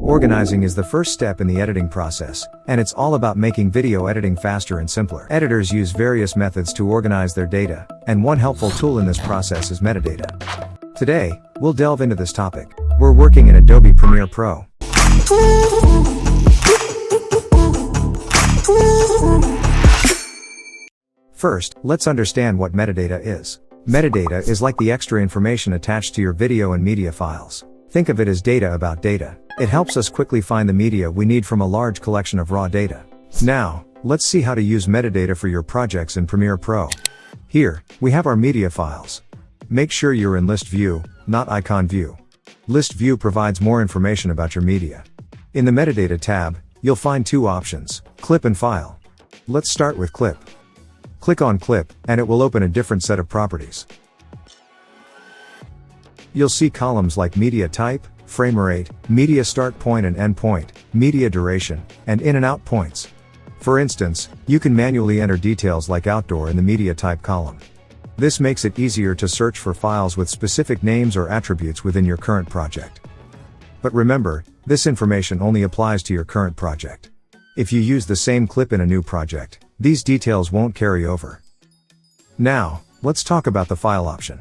Organizing is the first step in the editing process, and it's all about making video editing faster and simpler. Editors use various methods to organize their data, and one helpful tool in this process is metadata. Today, we'll delve into this topic. We're working in Adobe Premiere Pro. First, let's understand what metadata is. Metadata is like the extra information attached to your video and media files. Think of it as data about data. It helps us quickly find the media we need from a large collection of raw data. Now, let's see how to use metadata for your projects in Premiere Pro. Here, we have our media files. Make sure you're in list view, not icon view. List view provides more information about your media. In the metadata tab, you'll find two options, clip and file. Let's start with clip. Click on clip, and it will open a different set of properties. You'll see columns like media type, frame rate, media start point and end point, media duration, and in and out points. For instance, you can manually enter details like outdoor in the media type column. This makes it easier to search for files with specific names or attributes within your current project. But remember, this information only applies to your current project. If you use the same clip in a new project, these details won't carry over. Now, let's talk about the file option.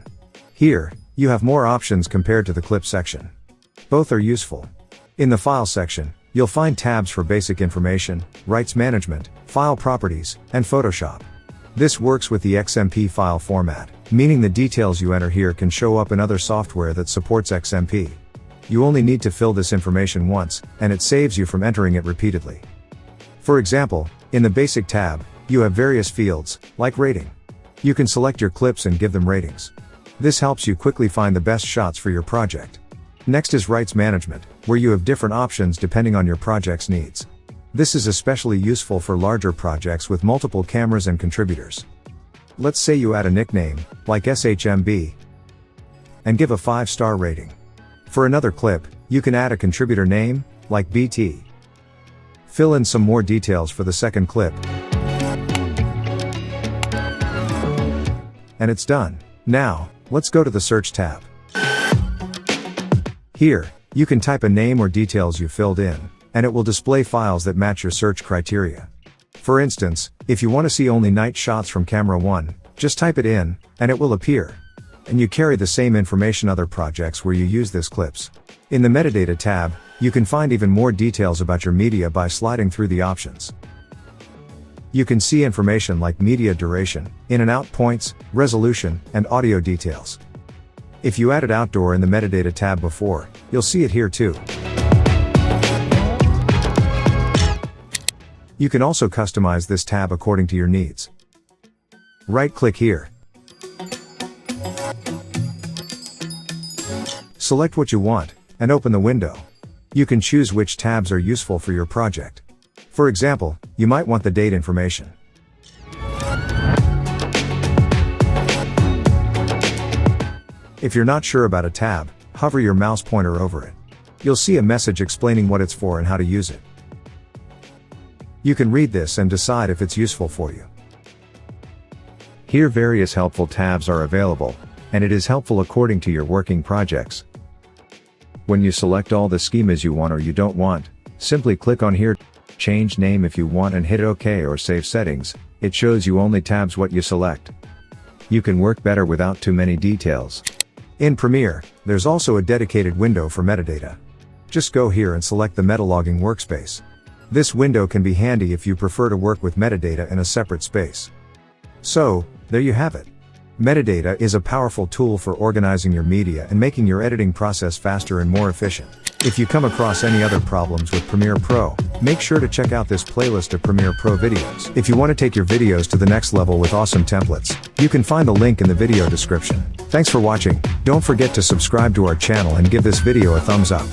Here, you have more options compared to the clip section. Both are useful. In the file section, you'll find tabs for basic information, rights management, file properties, and Photoshop. This works with the XMP file format, meaning the details you enter here can show up in other software that supports XMP. You only need to fill this information once, and it saves you from entering it repeatedly. For example, in the Basic tab, you have various fields, like rating. You can select your clips and give them ratings. This helps you quickly find the best shots for your project. Next is rights management, where you have different options depending on your project's needs. This is especially useful for larger projects with multiple cameras and contributors. Let's say you add a nickname, like SHMB, and give a 5-star rating. For another clip, you can add a contributor name, like BT. Fill in some more details for the second clip. And it's done. Now, let's go to the Search tab. Here, you can type a name or details you filled in, and it will display files that match your search criteria. For instance, if you want to see only night shots from camera 1, just type it in, and it will appear. And you carry the same information other projects where you use this clips. In the Metadata tab, you can find even more details about your media by sliding through the options. You can see information like media duration, in and out points, resolution, and audio details. If you added outdoor in the Metadata tab before, you'll see it here too. You can also customize this tab according to your needs. Right-click here. Select what you want, and open the window. You can choose which tabs are useful for your project. For example, you might want the date information. If you're not sure about a tab, hover your mouse pointer over it. You'll see a message explaining what it's for and how to use it. You can read this and decide if it's useful for you. Here various helpful tabs are available, and it is helpful according to your working projects. When you select all the schemas you want or you don't want, simply click on here, change name if you want and hit OK or save settings. It shows you only tabs what you select. You can work better without too many details. In Premiere, there's also a dedicated window for metadata. Just go here and select the Metalogging workspace. This window can be handy if you prefer to work with metadata in a separate space. So, there you have it. Metadata is a powerful tool for organizing your media and making your editing process faster and more efficient. If you come across any other problems with Premiere Pro, make sure to check out this playlist of Premiere Pro videos. If you want to take your videos to the next level with awesome templates, you can find the link in the video description. Thanks for watching. Don't forget to subscribe to our channel and give this video a thumbs up.